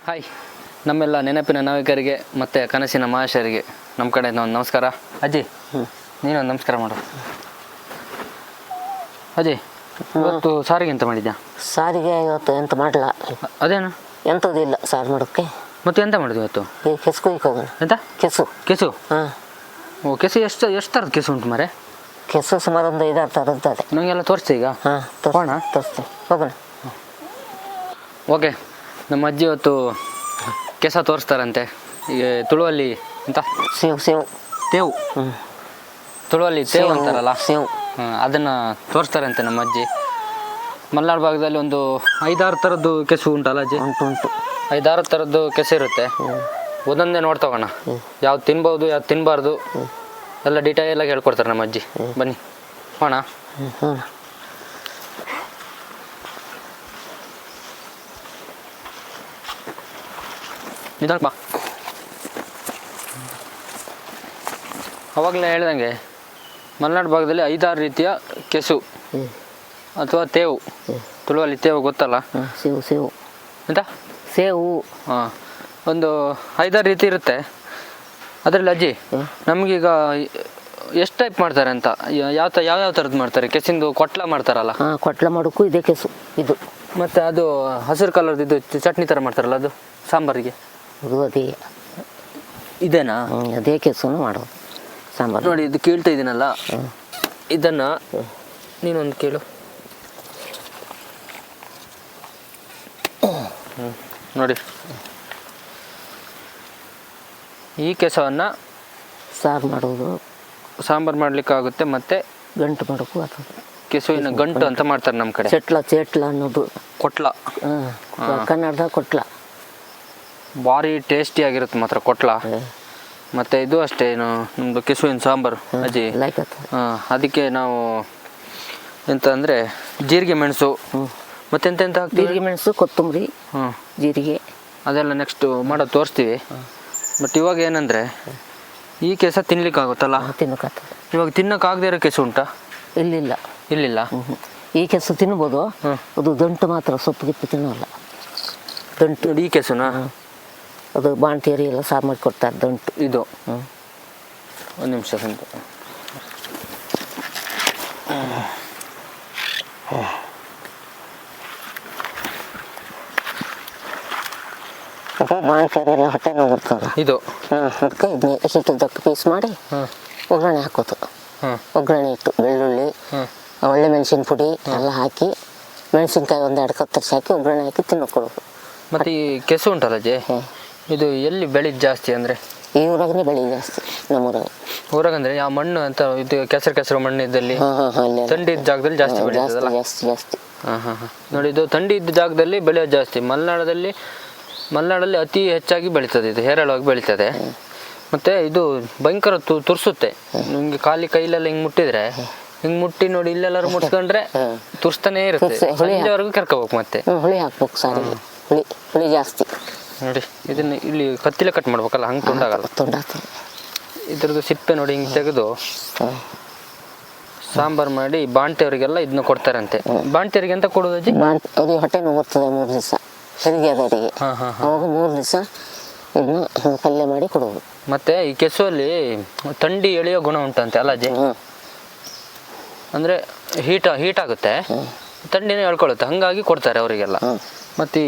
Hi, ನಮ್ಮೆಲ್ಲ ನೆನಪಿನ ನಾವಿಕರಿಗೆ ಮತ್ತು ಕನಸಿನ ಮಹಾಶಯರಿಗೆ ನಮ್ಮ ಕಡೆಯಿಂದ ಒಂದು ನಮಸ್ಕಾರ. ಅಜ್ಜಿ, ನೀನೊಂದು ನಮಸ್ಕಾರ ಮಾಡು. ಅಜ್ಜಿ, ಇವತ್ತು ಸಾರಿಗೆ ಎಂತ ಮಾಡಿದ್ಯಾ? ಸಾರಿಗೆ ಇವತ್ತು ಎಂತ ಮಾಡಲ್ಲ. ಅದೇನು ಎಂಥದ್ದಿಲ್ಲ ಸಾರು ಮಾಡೋಕ್ಕೆ. ಮತ್ತೆ ಎಂತ ಮಾಡಿದ್ವಿ ಇವತ್ತು? ಈ ಕೆಸು ಕುಯ್ಯಕ್ಕೆ ಹೋಗೋಣ. ಎಂತ ಕೆಸು? ಕೆಸು? ಹಾಂ. ಓ, ಕೆಸು ಎಷ್ಟು ಥರದ ಕೆಸು ಉಂಟು ಮರೆ? ಕೆಸು ಸುಮಾರು ಒಂದು 5-6 ಥರದ್ದು ಅದೇ. ನನಗೆಲ್ಲ ತೋರಿಸಿ ಈಗ. ಹಾಂ, ಹೋಗೋಣ, ತೋರಿಸ್ತೀನಿ, ಹೋಗೋಣ. ಓಕೆ, ನಮ್ಮ ಅಜ್ಜಿ ಇವತ್ತು ಕೆಸ ತೋರಿಸ್ತಾರಂತೆ. ಈಗ ತುಳುವಲ್ಲಿ ಎಂತ ಸೇವು ತೇವು, ತುಳುವಲ್ಲಿ ತೇವು ಅಂತಾರಲ್ಲ, ಸೇವು, ಅದನ್ನು ತೋರಿಸ್ತಾರಂತೆ ನಮ್ಮ ಅಜ್ಜಿ. ಮಲೆನಾಡು ಭಾಗದಲ್ಲಿ ಒಂದು 5-6 ಥರದ್ದು ಕೆಸು ಉಂಟಲ್ಲ ಅಜ್ಜಿ? ಉಂಟು. 5-6 ಥರದ್ದು ಕೆಸು ಇರುತ್ತೆ. ಒಂದೊಂದೇ ನೋಡ್ತಗೋಣ, ಯಾವ್ದು ತಿನ್ಬೋದು ಯಾವ್ದು ತಿನ್ನಬಾರ್ದು ಎಲ್ಲ ಡೀಟೇಲಾಗಿ ಹೇಳ್ಕೊಡ್ತಾರೆ ನಮ್ಮ ಅಜ್ಜಿ. ಬನ್ನಿ ಹೋಣ. ನಿಧಾನ ಬಾ. ಅವಾಗಲೇ ಹೇಳ್ದಂಗೆ ಮಲೆನಾಡು ಭಾಗದಲ್ಲಿ 5-6 ರೀತಿಯ ಕೆಸು ಅಥವಾ ತೇವು. ತುಳುವಲ್ಲಿ ತೇವು ಗೊತ್ತಲ್ಲ? ಸೇವು ಎಂತ ಸೇವು. ಹಾಂ, ಒಂದು 5-6 ರೀತಿ ಇರುತ್ತೆ ಅದರಲ್ಲಿ. ಅಜ್ಜಿ, ನಮಗೀಗ ಎಷ್ಟು ಟೈಪ್ ಮಾಡ್ತಾರೆ ಅಂತ, ಯಾವ ಥರದ್ದು ಮಾಡ್ತಾರೆ? ಕೆಸಿಂದು ಕೊಟ್ಲ ಮಾಡ್ತಾರಲ್ಲ? ಹಾಂ, ಕೊಟ್ಲ ಮಾಡೋಕ್ಕೂ ಇದೆ ಕೆಸು ಇದು. ಮತ್ತು ಅದು ಹಸಿರು ಕಲರ್ದು ಇದು ಚಟ್ನಿ ಥರ ಮಾಡ್ತಾರಲ್ಲ, ಅದು ಸಾಂಬಾರಿಗೆ? ಅದು ಅದೇ. ಇದೇನಾ? ಅದೇ ಕೆಸುನು ಮಾಡೋದು ಸಾಂಬಾರು. ನೋಡಿ, ಇದು ಕೇಳ್ತಾ ಇದ್ದೀನಲ್ಲ, ಇದನ್ನು ನೀನೊಂದು ಕೇಳು. ನೋಡಿ, ಈ ಕೆಸವನ್ನು ಸಾರು ಮಾಡೋದು, ಸಾಂಬಾರು ಮಾಡಲಿಕ್ಕಾಗುತ್ತೆ. ಮತ್ತು ಗಂಟು ಮಾಡೋಕ್ಕೂ ಆಗ್ತದೆ. ಕೆಸುವಿನ ಗಂಟು ಅಂತ ಮಾಡ್ತಾರೆ ನಮ್ಮ ಕಡೆ. ಚೇಟ್ಲ ಅನ್ನೋದು. ಕೊಟ್ಲ. ಹಾಂ, ಕನ್ನಡದಾಗ ಕೊಟ್ಲ. ಭಾರಿ ಟೇಸ್ಟಿಯಾಗಿರುತ್ತೆ ಮಾತ್ರ ಕೊಟ್ಲ. ಮತ್ತು ಇದು ಅಷ್ಟೇ, ಏನು ನಮ್ಮದು ಕೆಸುವಿನ ಸಾಂಬಾರು ಅಜ್ಜಿ. ಅದಕ್ಕೆ ನಾವು ಎಂತ ಅಂದರೆ ಜೀರಿಗೆ ಮೆಣಸು ಮತ್ತು ಎಂತೆಂತ ಹಾಕ್ತೀವಿ? ಜೀರಿಗೆ ಮೆಣಸು, ಕೊತ್ತಂಬರಿ, ಜೀರಿಗೆ ಅದೆಲ್ಲ ನೆಕ್ಸ್ಟ್ ಮಾಡೋದು ತೋರಿಸ್ತೀವಿ. ಬಟ್ ಇವಾಗ ಏನಂದರೆ ಈ ಕೆಸ ತಿನ್ಲಿಕ್ಕಾಗುತ್ತಲ್ಲ? ತಿನ್ನೋಕ್ಕಾಗ್ತದೆ. ಇವಾಗ ತಿನ್ನೋಕ್ಕಾಗದೇ ಇರೋ ಕೆಸು ಉಂಟಾ? ಇಲ್ಲಿಲ್ಲ. ಈ ಕೆಸು ತಿನ್ಬೋದು, ಅದು ದಂಟು ಮಾತ್ರ, ಸೊಪ್ಪು ಗಿಪ್ಪು ತಿನ್ನೋಲ್ಲ. ದಂಟು ಈ ಕೆಸುನಾ? ಅದು ಬಾಣ್ತಿಯರಿ ಎಲ್ಲ ಸಾರು ಮಾಡಿ ಕೊಡ್ತಾರೆ ದಂಟು. ಇದು ಒಂದು ನಿಮಿಷ ಅಂತ. ಬಾಣ್ತಿಯರಿ ಎಲ್ಲ ಹೊಟ್ಟೆ ನೋವು ಬರ್ತಲ್ಲ, ಇದು. ಅದಕ್ಕೆ ಇದನ್ನ ಹಿಟ್ಟದಕ್ಕೆ ಪೀಸ್ ಮಾಡಿ ಒಗ್ಗರಣೆ ಹಾಕೋದು. ಒಗ್ಗರಣೆ ಇಟ್ಟು ಬೆಳ್ಳುಳ್ಳಿ, ಒಳ್ಳೆ ಮೆಣಸಿನ ಪುಡಿ ಎಲ್ಲ ಹಾಕಿ, ಮೆಣಸಿನ್ಕಾಯಿ 1-2 ಕತ್ತರಿಸಿ ಹಾಕಿ ಒಗ್ಗರಣೆ ಹಾಕಿ ತಿನ್ನಕೊಡೋದು. ಮತ್ತು ಈ ಕೆಸು ಉಂಟಲ್ಲ ಅಜ್ಜಿ, ಇದು ಎಲ್ಲಿ ಬೆಳೀದು ಜಾಸ್ತಿ ಅಂದರೆ? ಈ ಊರಾಗನೇ ಬೆಳೆ ಜಾಸ್ತಿ, ನಮ್ಮೂರಾಗ. ಊರಾಗಂದ್ರೆ ಯಾವ ಮಣ್ಣು ಅಂತ? ಇದು ಕೆಸರು ಮಣ್ಣು ಇದ್ದಲ್ಲಿ, ಥಂಡಿ ಇದ್ದ ಜಾಗದಲ್ಲಿ ಜಾಸ್ತಿ ಬೆಳೀತದಲ್ಲ? ಜಾಸ್ತಿ. ಹಾಂ. ನೋಡಿ, ಇದು ಥಂಡಿ ಇದ್ದ ಜಾಗದಲ್ಲಿ ಬೆಳೆಯೋದು ಜಾಸ್ತಿ. ಮಲೆನಾಡಲ್ಲಿ ಅತಿ ಹೆಚ್ಚಾಗಿ ಬೆಳೀತದೆ, ಇದು ಹೇರಳವಾಗಿ ಬೆಳೀತದೆ. ಮತ್ತು ಇದು ಭಯಂಕರ ತುರ್ಸುತ್ತೆ ನಿಮಗೆ. ಕೈಲೆಲ್ಲ ಹಿಂಗೆ ಮುಟ್ಟಿದ್ರೆ, ಹಿಂಗೆ ಮುಟ್ಟಿ ನೋಡಿ, ಇಲ್ಲೆಲ್ಲರೂ ಮುಟ್ಸ್ಕೊಂಡ್ರೆ ತುರ್ಸ್ತಾನೇ ಇರುತ್ತೆ. ಸಂಜೆವರೆಗೂ ಕರ್ಕೋಬೇಕು. ಮತ್ತೆ ಹುಳಿ ಹಾಕ್ಬೇಕು ಸಾರಿಗೆ, ಹುಳಿ ಜಾಸ್ತಿ. ನೋಡಿ, ಇದನ್ನು ಇಲ್ಲಿ ಕತ್ತಿಲೆ ಕಟ್ ಮಾಡ್ಬೇಕಲ್ಲ, ಹಂಗೆ ತುಂಡಾಗಲ್ಲ. ಇದ್ರದ್ದು ಸಿಪ್ಪೆ ನೋಡಿ ಹಿಂಗೆ ತೆಗೆದು ಸಾಂಬಾರು ಮಾಡಿ ಬಾಣ್ತಿಯವರಿಗೆಲ್ಲ ಇದನ್ನ ಕೊಡ್ತಾರಂತೆ. ಬಾಣ್ತಿಯವರಿಗೆ ಎಂತ ಕೊಡೋದು ಅಜ್ಜಿ? ಅವ್ರಿಗೆ ಹೊಟ್ಟೆ ನೋವು ಬರ್ತದೆ 3 ದಿವಸ, ಹೆರಿಗೆ ಆದವರಿಗೆ. ಅವಾಗ 3 ದಿವಸ ಇದನ್ನ ಪಲ್ಯ ಮಾಡಿ ಕೊಡೋದು. ಮತ್ತೆ ಈ ಕೆಸುವಲ್ಲಿ ಥಂಡಿ ಎಳೆಯೋ ಗುಣ ಉಂಟಂತೆ ಅಲ್ಲ ಅಜ್ಜಿ? ಅಂದರೆ ಹೀಟ್ ಆಗುತ್ತೆ, ಥಂಡಿನೇ ಎಳ್ಕೊಳ್ಳುತ್ತೆ, ಹಾಗಾಗಿ ಕೊಡ್ತಾರೆ ಅವರಿಗೆಲ್ಲ. ಮತ್ತು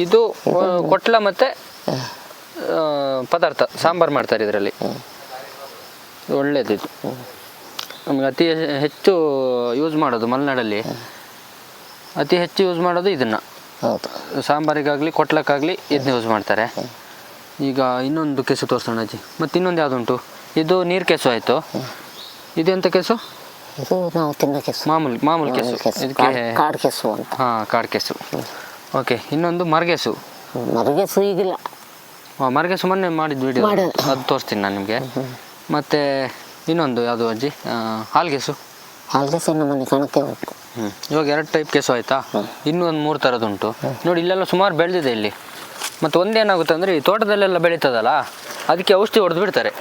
ಇದು ಕೊಟ್ಲ ಮತ್ತು ಪದಾರ್ಥ ಸಾಂಬಾರು ಮಾಡ್ತಾರೆ ಇದರಲ್ಲಿ. ಒಳ್ಳೇದು ಇದು. ನಮಗೆ ಅತಿ ಹೆಚ್ಚು ಯೂಸ್ ಮಾಡೋದು ಮಲೆನಾಡಲ್ಲಿ, ಅತಿ ಹೆಚ್ಚು ಯೂಸ್ ಮಾಡೋದು ಇದನ್ನು. ಸಾಂಬಾರಿಗಾಗಲಿ ಕೊಟ್ಲಕ್ಕಾಗಲಿ ಇದನ್ನ ಯೂಸ್ ಮಾಡ್ತಾರೆ. ಈಗ ಇನ್ನೊಂದು ಕೆಸು ತೋರಿಸೋಣ ಅಜ್ಜಿ. ಮತ್ತು ಇನ್ನೊಂದು ಯಾವುದುಂಟು? ಇದು ನೀರು ಕೆಸು ಆಯಿತು. ಇದು ಎಂಥ ಕೆಸು? ಇದು ನಾವು ತಿನ್ನೋ ಕೆಸು, ಮಾಮೂಲಿ ಕೆಸು. ಇದಕ್ಕೆ ಕಾಡು ಕೆಸು ಅಂತ. ಹಾಂ, ಕಾಡು ಕೆಸು. ಓಕೆ. ಇನ್ನೊಂದು ಮರಗೆಸು. ಮರಗೆಸು ಈಗಿಲ್ಲ. ಮರಗೆಸು ಮೊನ್ನೆ ಮಾಡಿದ್ದು ವಿಡಿಯೋ, ಅದು ತೋರಿಸ್ತೀನಿ ನಾನು ನಿಮಗೆ. ಮತ್ತು ಇನ್ನೊಂದು ಯಾವುದು ಅಜ್ಜಿ? ಹಾಲ್ಗೆಸು. ನಮ್ಮ ಮನೆ ಕಣಕ್ಕೆ ಉಂಟು. ಇವಾಗ 2 ಟೈಪ್ ಕೆಸು ಆಯಿತಾ? ಇನ್ನೂ ಒಂದು 3 ಥರದ್ದುಂಟು. ನೋಡಿ, ಇಲ್ಲೆಲ್ಲ ಸುಮಾರು ಬೆಳೆದಿದೆ ಇಲ್ಲಿ. ಮತ್ತು ಒಂದೇನಾಗುತ್ತೆ ಅಂದರೆ, ಈ ತೋಟದಲ್ಲೆಲ್ಲ ಬೆಳೀತದಲ್ಲ, ಅದಕ್ಕೆ ಔಷಧಿ ಹೊಡೆದು ಬಿಡ್ತಾರೆ.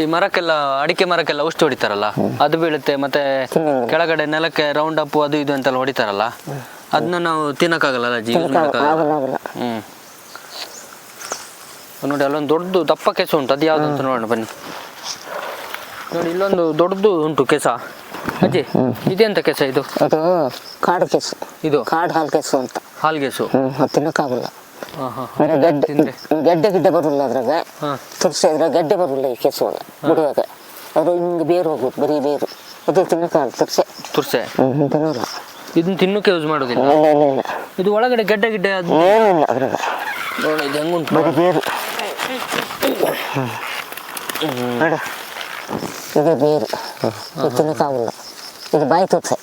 ಈ ಮರಕ್ಕೆಲ್ಲ, ಅಡಿಕೆ ಮರಕ್ಕೆಲ್ಲ ಔಷಧಿ ಹೊಡಿತಾರಲ್ಲ, ಅದು ಬೀಳುತ್ತೆ. ಮತ್ತು ಕೆಳಗಡೆ ನೆಲಕ್ಕೆ ರೌಂಡ್ ಅಪ್ ಅದು ಇದು ಅಂತೆಲ್ಲ ಹೊಡಿತಾರಲ್ಲ, ಅದನ್ನ ನಾವು ತಿನ್ನಕ್ಕಾಗಲ್ಲ ಅಜ್ಜಿ, ಯೂಸ್ ಆಗಲ್ಲ ಆಗಲ್ಲ. ನೋಡಿ ಅಲ್ಲೊಂದು ದೊಡ್ಡದು ದಪ್ಪ ಕೆಸ ಉಂಟು, ಅದು ಯಾವ್ದು ಅಂತ ನೋಡೋಣ ಬನ್ನಿ. ನೋಡಿ ಇಲ್ಲೊಂದು ದೊಡ್ಡದು ಉಂಟು ಕೆಸ ಅಜ್ಜಿ, ಇದೆಂತ ಕೆಸ ಇದು? ಅದು ಕಾಡು ಕೆಸು, ಇದು ಕಾಡು ಹಾಲು ಕೆಸು ಅಂತ. ಹಾಲು ಕೆಸು ಅದು ತಿನ್ನಕ್ಕಾಗಲ್ಲ. ಗೆಡ್ಡೆ ಬರಲ್ಲ ಅದ್ರಾಗ, ತುರ್ಸಿದ್ರೆ ಗೆಡ್ಡೆ ಬರಲ್ಲ ಈ ಕೆಸು ಅಲ್ಲ ಬಿಡುವಾಗ. ಅದು ಹಿಂಗೆ ಬೇರು ಹೋಗುದು, ಬರೀ ಬೇರು. ಅದು ತಿನ್ನಕ್ಕಾಗಲ್ಲ, ತುರ್ಸೆ ತಿನ್ನಲ್ಲ. ಇದನ್ನ ತಿನ್ನಕ್ಕೆ ಯೂಸ್ ಮಾಡೋದಿಲ್ಲ. ಇಲ್ಲ ಇದು ಒಳಗಡೆ ಗೆಡ್ಡೆ ಅದು ಏನಿಲ್ಲ ಅದ್ರಾಗ. ನೋಡಿ ಇದು ಹೆಂಗುಂಟು, ಬರೀ ಬೇರು. ನೋಡು ಇದು ಬೇರು, ಇದು ತಿನ್ನಕ್ಕಾಗಲ್ಲ. ಇದು ಬಾಯಿ ತುರ್ಸೆ.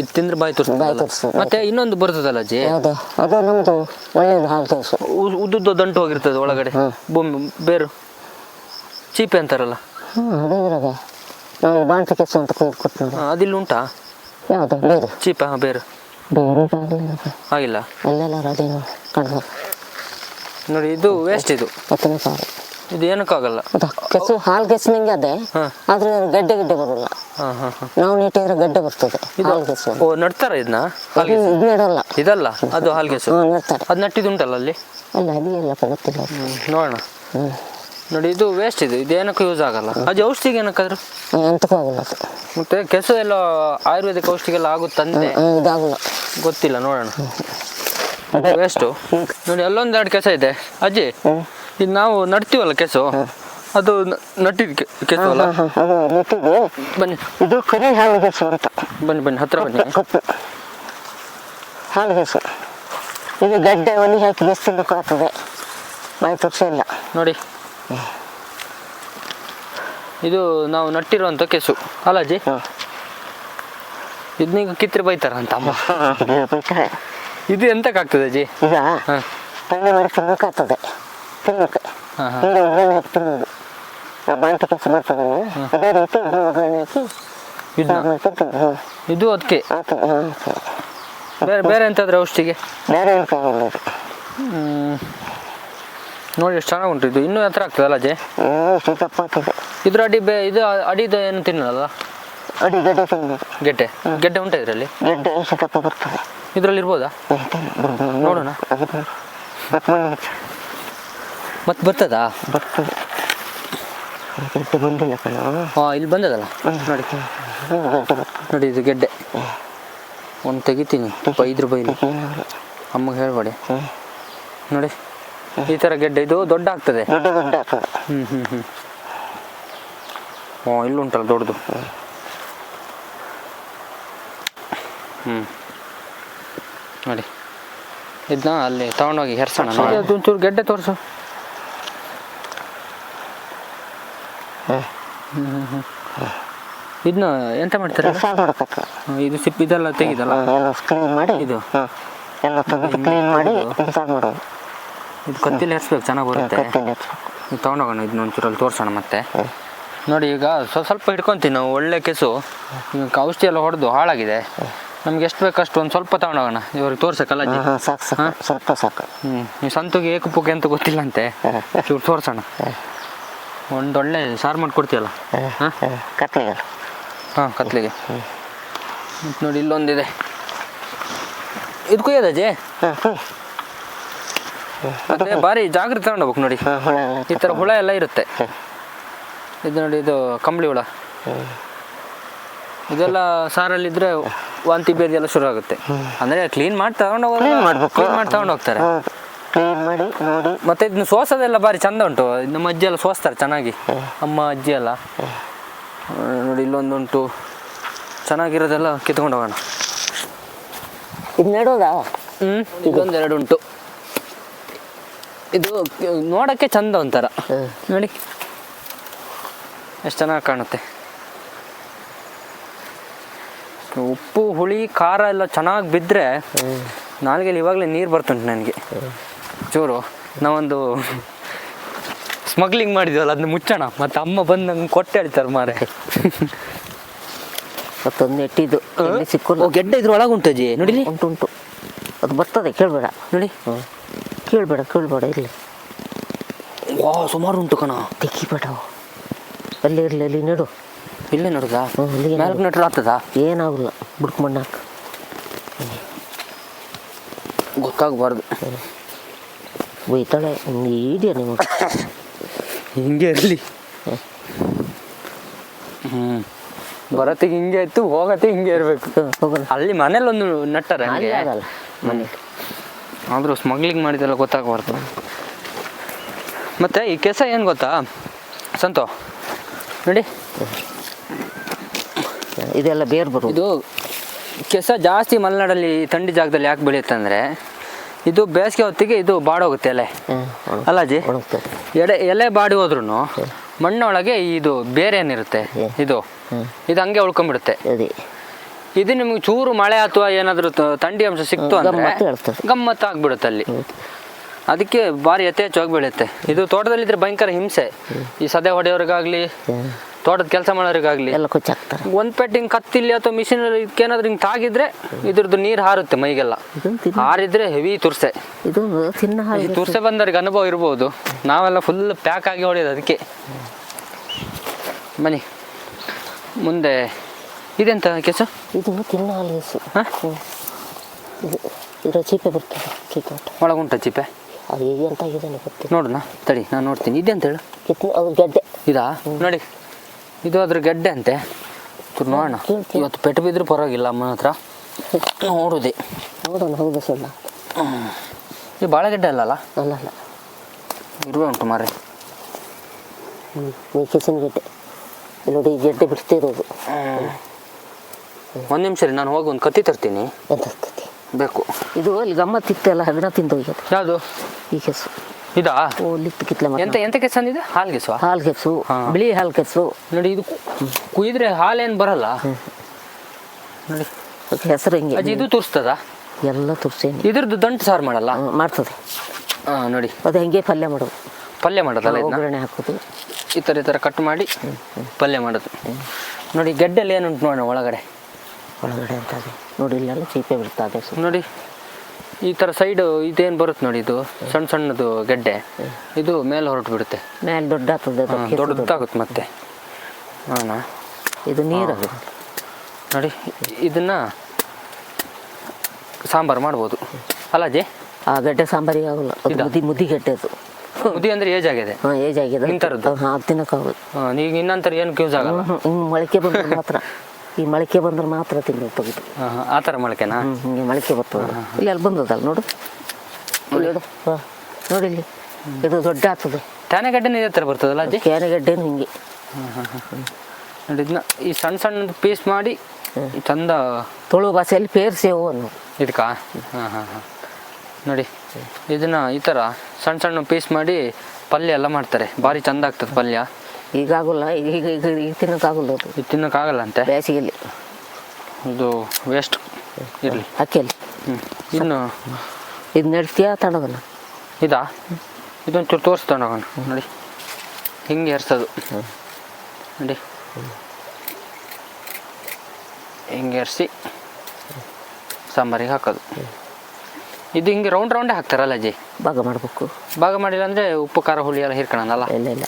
ಇದು ತಿಂದ್ರೆ ಬಾಯಿ ತುರ್ಸ. ಮತ್ತೆ ಇನ್ನೊಂದು ಬರ್ತದಲ್ಲ ಅಜ್ಜಿ, ಯಾವುದು? ಅದು ನಮ್ದು ಒಳ್ಳೆಯದು ಹಾಲು ಕೆಸು. ಉದ್ದುದ್ದು ದಂಟು ಹೋಗಿರ್ತದೆ ಒಳಗಡೆ, ಬೊಮ್ಮೆ ಬೇರು, ಚೀಪೆ ಅಂತಾರಲ್ಲ. ಅದೇ ಇರೋದ ನಾವು ಬಾಂಟಿ ಕೆಸು ಅಂತ ಕೊಟ್ಟು ನೋಡಿ. ಅದಿಲ್ಲ ಉಂಟಾ? ಯಾವುದು ಬೇರು? ಚೀಪ ಬೇರು ಬೇರೆ ಆಗಿಲ್ಲ ಅಲ್ಲೆಲ್ಲ ಅದೇನು ಕಾಣ್ಬೋದು. ನೋಡಿ ಇದು ವೇಸ್ಟ್, ಇದು ತಿನ್ನಕ್ಕಾಗಲ್ಲ. ಇದು ಏನಕ್ಕಾಗಲ್ಲ. ಕೆಸು ಹಾಲು ಕೆಸು ನಂಗೆ ಅದೇ, ಆದ್ರೆ ಗೆಡ್ಡೆ ಬರಲ್ಲ. ನಾವು ನೆಟ್ಟಿದ್ರೆ ಗೆಡ್ಡೆ ಬರ್ತದೆ ಹಾಲು ಕೆಸು. ಓ ನಡ್ತಾರ ಇದನ್ನ? ಇದು ನೆಡಲ್ಲ, ಇದಲ್ಲ ಅದು ಹಾಲು ಕೆಸು. ನೆಡ್ತಾರೆ. ಅದು ನಟ್ಟಿದುಂಟಲ್ಲ ಅಲ್ಲಿ? ಅಲ್ಲ ಅದು ಎಲ್ಲಪ್ಪ ಗೊತ್ತಿಲ್ಲ. ನೋಡೋಣ. ನೋಡಿ ಇದು ವೇಸ್ಟ್, ಇದು ಏನಕ್ಕೂ ಯೂಸ್ ಆಗಲ್ಲ. ಅದು ಔಷಧಿಗೆ ಏನಕ್ಕಾದ್ರು ಎಂತಕ್ಕೂ ಆಗಲ್ಲ ಅದು. ಮತ್ತೆ ಕೆಸು ಎಲ್ಲ ಆಯುರ್ವೇದಿಕ್ ಔಷಧಿಗೆಲ್ಲ ಆಗುತ್ತಂತೆ, ಇದಾಗಲ್ಲ, ಗೊತ್ತಿಲ್ಲ. ನೋಡೋಣ. ವೇಸ್ಟು. ನೋಡಿ ಅಲ್ಲೊಂದೆರಡು ಕೆಸ ಇದೆ ಅಜ್ಜಿ. ಇದು ನಾವು ನಡ್ತೀವಲ್ಲ ಕೆಸು, ಅದು ನಟ್ಟಿದ ಕೆಸು ಅಲ್ಲ? ಬನ್ನಿ, ಇದು ಕರಿ ಹಾಲು ಕೆಸು ಅಂತ. ಬನ್ನಿ ಹತ್ರ ಬನ್ನಿ. ಹಾಲು ಕೆಸು ಇದು ಗಡ್ಡೆ ಒಲಿ ಹಾಕಿ ಬೆಸ್ತಿಲ್ಲಕ್ಕೂ ಆಗ್ತದೆ, ಬಾಯಿ ತುರ್ಸ ಇಲ್ಲ. ನೋಡಿ ಇದು ನಾವು ನಟ್ಟಿರುವಂಥ ಕೆಸು ಅಲ್ಲ ಅಜ್ಜಿ? ಇದನ್ನೀಗ ಕಿತ್ತರೆ ಬೈತಾರ ಅಂತ ಅಮ್ಮ. ಇದು ಎಂತಕ್ಕಾಗ್ತದೆ ಅಜ್ಜಿ? ಈಗ ಎಣ್ಣೆ ಮಾಡಿ ತಿನ್ನಕ್ಕಾಗ್ತದೆ, ತಿನ್ನಕ್ಕೆ ತಿನ್ನೋದು. ಬಾಂಟಿ ಕೆಸು ಬರ್ತದೆ, ಅದೇ ರೀತಿ ಒಗ್ಗರಣೆ ಹಾಕಿ ಇದು ಅದಕ್ಕೆ ಬೇರೆ ಎಂತಾದ್ರೆ ಔಷಧಿಗೆ ಬೇರೆ ಹೇಳ್ತಾಗಲ್ಲ. ನೋಡಿ ಎಷ್ಟು ಚೆನ್ನಾಗಿ ಉಂಟು. ಇದು ಇನ್ನೂ ಎತ್ತರ ಆಗ್ತದಲ್ಲ ಅಜ್ಜಿ? ತಪ್ಪ ಆಗ್ತದೆ. ಇದ್ರ ಅಡಿದು ಅಡಿದು ಏನು ತಿನ್ನಲ್ಲ? ಅಡಿ ಗೆಡ್ಡೆ ತಿನ್ನೋದು. ಗೆಡ್ಡೆ ಉಂಟ ಇದರಲ್ಲಿ? ಗೆಡ್ಡೆ ತಪ್ಪ ಬರ್ತದೆ. ಇದರಲ್ಲಿ ಇರ್ಬೋದಾ? ನೋಡೋಣ. ಮತ್ತೆ ಬರ್ತದಾ? ಬರ್ತದೆ. ಗೆಡ್ಡೆ ಬಂದಿಲ್ಲ ಕಣ. ಇಲ್ಲಿ ಬಂದದಲ್ಲ ನೋಡಿ. ನೋಡಿ ಇದು ಗೆಡ್ಡೆ ಒಂದು ತೆಗಿತೀನಿ 5 ರೂಪಾಯಿಲಿ. ಅಮ್ಮಗೆ ಹೇಳ್ಬೇಡಿ. ನೋಡಿ ಈ ಥರ ಗೆಡ್ಡೆ ಇದು ದೊಡ್ಡ ಆಗ್ತದೆ. ಇಲ್ಲುಂಟಲ್ಲ ದೊಡ್ಡದು. ನೋಡಿ ಇದನ್ನ ಅಲ್ಲಿ ತಗೊಂಡೋಗಿ ಹೆರ್ಸೋಣ. ಒಂಚೂರು ಗೆಡ್ಡೆ ತೋರಿಸು. ಇದನ್ನ ಎಂತ ಮಾಡ್ತಾರೆ? ಇದು ಸಿಪ್ಪಿ ಇದೆಲ್ಲ ತೆಗಿದಲ್ಲ ಕ್ಲೀನ್ ಮಾಡಿ, ಇದು ಎಲ್ಲ ತೆಗೆದು ಕ್ಲೀನ್ ಮಾಡಿ ಮಾಡೋದು. ಇದು ಕತ್ತಿಲಿ ಹೆರ್ಸ್ಬೇಕು, ಚೆನ್ನಾಗಿ ಬರುತ್ತೆ. ಇದು ತೊಗೊಂಡೋಗೋಣ, ಇದನ್ನ ಒಂಚೂರಲ್ಲಿ ತೋರಿಸೋಣ ಮತ್ತೆ. ನೋಡಿ ಈಗ ಸ್ವಲ್ಪ ಹಿಡ್ಕೊತೀವಿ ನಾವು. ಒಳ್ಳೆ ಕೆಸು, ಈಗ ಔಷಧಿ ಎಲ್ಲ ಹೊಡೆದು ಹಾಳಾಗಿದೆ. ನಮ್ಗೆ ಎಷ್ಟು ಬೇಕಷ್ಟು ಒಂದು ಸ್ವಲ್ಪ ತಗೊಂಡೋಗೋಣ, ಇವ್ರಿಗೆ ತೋರ್ಸಕ್ಕಲ್ಲ ಅಜ್ಜಿ? ಸ್ವಲ್ಪ ಸಾಕು. ನೀವು ಸಂತುಗೆ ಏಕಪುಕ್ಕೆ ಅಂತ ಗೊತ್ತಿಲ್ಲ ಅಂತೆ, ಚೂರು ತೋರಿಸೋಣ. ಒಂದೊಳ್ಳೆ ಸಾರು ಮಾಡಿಕೊಡ್ತೀಯಲ್ಲ? ಕತ್ಲಿಗೆ. ಕತ್ಲಿಗೆ. ಮತ್ತು ನೋಡಿ ಇಲ್ಲೊಂದಿದೆ, ಇದು ಕುಯ್ಯೋದಜ್ಜಿ? ಮತ್ತೆ ಭಾರಿ ಜಾಗ್ರತೆ ತಗೊಂಡೋಗ್ಬೇಕು ನೋಡಿ. ಈ ಥರ ಹುಳ ಎಲ್ಲ ಇರುತ್ತೆ. ಇದು ನೋಡಿ, ಇದು ಕಂಬಳಿ ಹುಳ. ಇದೆಲ್ಲ ಸಾರಲ್ಲಿದ್ರೆ ವಾಂತಿ ಬೇದಿ ಎಲ್ಲ ಶುರು ಆಗುತ್ತೆ. ಅಂದರೆ ಕ್ಲೀನ್ ಮಾಡಿ ತಗೊಂಡೋಗ್ತಾರೆ. ಮತ್ತೆ ಇದನ್ನ ಸೋಸೋದೆಲ್ಲ ಭಾರಿ ಚಂದ ಉಂಟು. ನಮ್ಮ ಅಜ್ಜಿ ಎಲ್ಲ ಸೋಸ್ತಾರೆ ಚೆನ್ನಾಗಿ, ಅಮ್ಮ ಅಜ್ಜಿ ಎಲ್ಲ. ನೋಡಿ ಇಲ್ಲೊಂದುಂಟು, ಚೆನ್ನಾಗಿರೋದೆಲ್ಲ ಕಿತ್ಕೊಂಡು ಹೋಗೋಣ. ಇದು ನೆಡೋದಾ? ಇದೊಂದೆರಡು ಉಂಟು. ಇದು ನೋಡೋಕ್ಕೆ ಚಂದ ಒಂಥರ. ನೋಡಿ ಎಷ್ಟು ಚೆನ್ನಾಗಿ ಕಾಣುತ್ತೆ. ಉಪ್ಪು ಹುಳಿ ಖಾರ ಎಲ್ಲ ಚೆನ್ನಾಗಿ ಬಿದ್ದರೆ ನಾಲ್ಗೆಲ್ಲಿ ಇವಾಗಲೇ ನೀರು ಬರ್ತುಂಟು ನನಗೆ ಚೂರು. ನಾವೊಂದು ಸ್ಮಗ್ಲಿಂಗ್ ಮಾಡಿದ್ವಲ್ಲ, ಅದನ್ನ ಮುಚ್ಚೋಣ. ಮತ್ತು ಅಮ್ಮ ಬಂದು ನಂಗೆ ಕೊಟ್ಟು ಹೇಳ್ತಾರೆ ಮಾರೆ. ಮತ್ತೊಂದು ನೆಟ್ಟಿದ್ದು ಸಿಕ್ಕೋಲ್ಲ. ಗೆಡ್ಡೆ ಇದ್ರ ಒಳಗೆ ಉಂಟು ಅಜ್ಜಿ? ನೋಡಿ ಉಂಟು. ಅದು ಬರ್ತದೆ, ಕೇಳಬೇಡ. ನೋಡಿ ಕೇಳಬೇಡ ಇಲ್ಲಿ. ಸುಮಾರು ಉಂಟು ಕಣ. ತೆಗಿಬೇಡ, ಅಲ್ಲಿ ಇರಲಿ, ಅಲ್ಲಿ ನೆಡು. ಇಲ್ಲೇ ನೋಡುದಾ? ನಾಲ್ಕು ನೆಟ್ರು ಆಗ್ತದಾ? ಏನಾಗಲ್ಲ, ಬುಡ್ಕ್ ಮಣ್ಣಾಕ. ಗೊತ್ತಾಗಬಾರ್ದು. ಬೈತಾಳೆ ಇದೆಯಾ ನಿಮಗೆ ಹಿಂಗೆ ಇರಲಿ. ಬರತ್ತಿಗೆ ಹಿಂಗೆ ಇತ್ತು, ಹೋಗತ್ತಿಗೆ ಹಿಂಗೆ ಇರಬೇಕು. ಹೋಗೋಣ. ಅಲ್ಲಿ ಮನೇಲಿ ಒಂದು ನಟ್ಟಾರೆ ಹಂಗೆ, ಆಗಲ್ಲ ಮನೇಲಿ. ಆದರೂ ಸ್ಮಗ್ಲಿಂಗ್ ಮಾಡಿದೆಲ್ಲ ಗೊತ್ತಾಗಬಾರ್ದು. ಮತ್ತು ಈ ಕೆಸ ಏನು ಗೊತ್ತಾ ಸಂತೋ, ನೋಡಿ ಇದೆಲ್ಲ ಬೇರೆ ಬರೋದು. ಇದು ಕೆಸ ಜಾಸ್ತಿ ಮಲೆನಾಡಲ್ಲಿ ಥಂಡಿ ಜಾಗದಲ್ಲಿ ಯಾಕೆ ಬೆಳೆಯುತ್ತೆ ಅಂದರೆ, ಇದು ಬೇಸಿಗೆ ಹೊತ್ತಿಗೆ ಇದು ಬಾಡೋಗುತ್ತೆ ಎಲೆ ಅಲ್ಲಾಜಿ. ಎಲೆ ಬಾಡಿ ಹೋದ್ರೂ ಮಣ್ಣೊಳಗೆ ಇದು ಬೇರೆ ಏನಿರುತ್ತೆ ಇದು ಹಂಗೆ ಉಳ್ಕೊಂಡ್ಬಿಡುತ್ತೆ. ಇದು ನಿಮ್ಗೆ ಚೂರು ಮಳೆ ಅಥವಾ ಏನಾದರೂ ಥಂಡಿ ಅಂಶ ಸಿಕ್ತು ಅಂದರೆ ಗಮ್ಮತ್ತು ಆಗ್ಬಿಡುತ್ತೆ ಅಲ್ಲಿ. ಅದಕ್ಕೆ ಭಾರಿ ಯಥೇಚ್ಛವಾಗಿ ಬೆಳೆಯುತ್ತೆ. ಇದು ತೋಟದಲ್ಲಿದ್ದರೆ ಭಯಂಕರ ಹಿಂಸೆ. ಈ ಸದೆ ಹೊಡೆಯೋರಿಗಾಗಲಿ ತೋಟದ ಕೆಲಸ ಮಾಡೋರಿಗಾಗಲಿ ಎಲ್ಲ ಕೊಚ್ಚಾಕ್ತಾರೆ. ಒಂದು ಪೆಟ್ಟು ಹಿಂಗೆ ಕತ್ತಿಲ್ಲಿ ಅಥವಾ ಮಿಷಿನ್ ಇದಕ್ಕೇನಾದ್ರೂ ಹಿಂಗೆ ತಾಗಿದ್ರೆ ಇದ್ರದ್ದು ನೀರು ಹಾರುತ್ತೆ ಮೈಗೆಲ್ಲ. ಹಾರಿದ್ರೆ ಹೆವಿ ತುರ್ಸೆ. ಇದು ತಿನ್ನ ಈ ತುರ್ಸೆ ಬಂದವ್ರಿಗೆ ಅನುಭವ ಇರ್ಬೋದು. ನಾವೆಲ್ಲ ಫುಲ್ ಪ್ಯಾಕ್ ಆಗಿ ಹೊಡೆಯೋದು ಅದಕ್ಕೆ. ಬನ್ನಿ ಮುಂದೆ. ಇದೆಂತ ಕೆಸ? ಇದು ತಿನ್ನ ಹಾಲು ಹಾಂ. ಇದು ಚೀಪೆ ಬರ್ತದೆ, ಚೀಪೆ ಒಳಗುಂಟ ಚೀಪೆ. ಅದು ಎಂತ ಆಗಿದೆ ಗೊತ್ತಿಲ್ಲ. ನೋಡೋಣ ತಡಿ, ನಾನು ನೋಡ್ತೀನಿ. ಇದೆಂತ ಹೇಳು? ಅದು ಗೆಡ್ಡೆ. ಇದಾ ನೋಡಿ, ಇದು ಅದ್ರ ಗೆಡ್ಡೆ ಅಂತೆ. ನೋಡೋಣ, ಇವತ್ತು ಪೆಟ್ಟು ಬಿದ್ದರೂ ಪರವಾಗಿಲ್ಲ ಅಮ್ಮನ ಹತ್ರ ನೋಡುದೆ. ನೋಡೋಣ. ಹೌದು ಸುಳ್ಳ. ಇದು ಭಾಳ ಗೆಡ್ಡೆ ಅಲ್ಲಲ್ಲ? ಅಲ್ಲ ಅಲ್ಲ, ಇರುವೆ ಉಂಟು ಮಾರ್ರೆ. ಕೆಸಿನ ಗೆಡ್ಡೆ. ಇಲ್ಲಿ ನೋಡಿ, ಈ ಗೆಡ್ಡೆ ಬಿಡ್ತಿರೋದು. ಒಂದು ನಿಮಿಷ ರೀ, ನಾನು ಹೋಗಿ ಒಂದು ಕತ್ತಿ ತರ್ತೀನಿ. ಎಂತ ಕತ್ತಿ ಬೇಕು? ಇದು ಅಲ್ಲಿ ಗಮ್ಮತ್ತಿತ್ತಲ್ಲ, ಅದನ್ನ ತಿಂದು ಹೋಗ್ಯದ. ಯಾವುದು? ಈ ಕೆಸು. ಇದಾ? ಓ ಲಿತ್ತು ಕಿತ್ಲೆ. ಎಂತ ಎಂತ ಕೆಸ ಅಂದಿದೆ? ಹಾಲು ಕೆಸುವ? ಹಾಲು ಕೆಸು, ಬಿಳಿ ಹಾಲು ಕೆಸು. ನೋಡಿ, ಇದು ಕುಯ್ದ್ರೆ ಹಾಲೇನು ಬರಲ್ಲ ನೋಡಿ. ಹೆಸರು ಹಿಂಗೆ. ಅಜ್ಜಿ ಇದು ತುರ್ಸ್ತದ? ಎಲ್ಲ ತುರ್ಸೇನಿ. ಇದ್ರದ್ದು ದಂಟು ಸಾರು ಮಾಡಲ್ಲ? ಮಾಡ್ತದೆ. ಹಾಂ ನೋಡಿ, ಅದು ಹೆಂಗೆ ಪಲ್ಯ ಮಾಡೋದು. ಪಲ್ಯ ಮಾಡೋದಲ್ಲ, ಒಗ್ಗರಣೆ ಹಾಕೋದು. ಈ ಥರ ಕಟ್ ಮಾಡಿ ಪಲ್ಯ ಮಾಡೋದು. ನೋಡಿ ಗೆಡ್ಡೆಲ್ಲಿ ಏನುಂಟು ನೋಡೋಣ ಒಳಗಡೆ. ಒಳಗಡೆ ಅಂತ ಅದೇ ನೋಡಿ, ಇಲ್ಲೆಲ್ಲ ಚೀಪೆ ಬರ್ತದೆ ನೋಡಿ. ಈ ಥರ ಸೈಡು ಇದೇನು ಬರುತ್ತೆ ನೋಡಿ, ಇದು ಸಣ್ಣ ಸಣ್ಣದು ಗೆಡ್ಡೆ. ಇದು ಮೇಲೆ ಹೊರಟು ಬಿಡುತ್ತೆ. ಮೇಲೆ ದೊಡ್ಡ ಆಗ್ತದೆ, ದೊಡ್ಡದಾಗುತ್ತೆ ಮತ್ತೆ. ಹಾಂ, ಇದು ನೀರು ನೋಡಿ. ಇದನ್ನು ಸಾಂಬಾರು ಮಾಡ್ಬೋದು ಅಲ್ಲಾಜಿ? ಆ ಗಡ್ಡೆ ಸಾಂಬಾರಿಗೆ ಆಗೋಲ್ಲ. ಅದು ಮುದ್ದಿ ಗಡ್ಡೆ. ಅದು ಮುದ್ದಿ ಅಂದರೆ ಏಜ್ ಆಗಿದೆ. ಹಾಂ, ಏಜ್ ಆಗಿದೆ. ಇಂಥರದ್ದು ಹಾಂ, ತಿನ್ನೋಕ್ಕಾಗೋದು. ಹಾಂ, ಈಗ ಇನ್ನಂತರ ಏನು ಯೂಸ್ ಆಗಲ್ಲ. ಇನ್ನು ಮೊಳಕೆ ಬಂದ್ರೆ ಮಾತ್ರ. ಈ ಮೊಳಕೆ ಬಂದ್ರೆ ಮಾತ್ರ ತಿನ್ನೋದು ತೆಗೆದು. ಹಾಂ, ಆ ಥರ ಮೊಳಕೆನಾ? ಹಿಂಗೆ ಮೊಳಕೆ ಬರ್ತದೆ. ಇಲ್ಲಿ ಅಲ್ಲಿ ಬಂದದಲ್ಲ ನೋಡು. ನೋಡು, ಹಾಂ ನೋಡಿ ಇಲ್ಲಿ. ಇದು ದೊಡ್ಡ ಆಗ್ತದೆ. ಟ್ಯಾನೆಗಡ್ಡೆನೂ ಇದೇ ಥರ ಬರ್ತದಲ್ಲ ಅಜ್ಜಿ? ಕ್ಯಾನೆಗಡ್ಡೆನೂ ಹಿಂಗೆ. ನೋಡಿ, ಇದನ್ನ ಈ ಸಣ್ಣ ಸಣ್ಣ ಪೀಸ್ ಮಾಡಿ ಚಂದ ತುಳು ಭಾಷೆಯಲ್ಲಿ ಪೇರ್ಸೇವು ಅನ್ನೋ ಇದಕ್ಕ. ಹಾಂ ಹಾಂ ಹಾಂ ನೋಡಿ, ಇದನ್ನ ಈ ಥರ ಸಣ್ಣ ಸಣ್ಣ ಪೀಸ್ ಮಾಡಿ ಪಲ್ಯ ಎಲ್ಲ ಮಾಡ್ತಾರೆ. ಭಾರಿ ಚಂದ ಆಗ್ತದೆ ಪಲ್ಯ. ಈಗಾಗಲ್ಲ, ಈಗ ತಿನ್ನೋಕ್ಕಾಗಲ್ಲ. ಅದು ಇದು ತಿನ್ನೋಕ್ಕಾಗಲ್ಲ ಅಂತೆ ಬೇಸಿಗೆಯಲ್ಲಿ. ಇದು ವೇಸ್ಟ್ ಇರಲಿ, ಅಕ್ಕಿಯಲ್ಲಿ. ಇನ್ನು ಇದು ನಡ್ತೀಯಾ ತಡೋದಲ್ಲ? ಇದಾ? ಇದೊಂಚೂರು ತೋರಿಸ್ತಾನೆ ಹೋಗೋಣ. ನೋಡಿ, ಹಿಂಗೆ ಎರ್ಸೋದು ನೋಡಿ. ಹಿಂಗೆ ಎರ್ಸಿ ಸಾಂಬಾರಿಗೆ ಹಾಕೋದು. ಇದು ಹಿಂಗೆ ರೌಂಡ್ ರೌಂಡೇ ಹಾಕ್ತಾರಲ್ಲ ಅಜ್ಜಿ? ಭಾಗ ಮಾಡಬೇಕು. ಭಾಗ ಮಾಡಿಲ್ಲ ಅಂದರೆ ಉಪ್ಪು ಖಾರ ಹುಳಿ ಎಲ್ಲ ಹಿರ್ಕೊಳ್ಳೋಣಲ್ಲ? ಇಲ್ಲ ಇಲ್ಲ,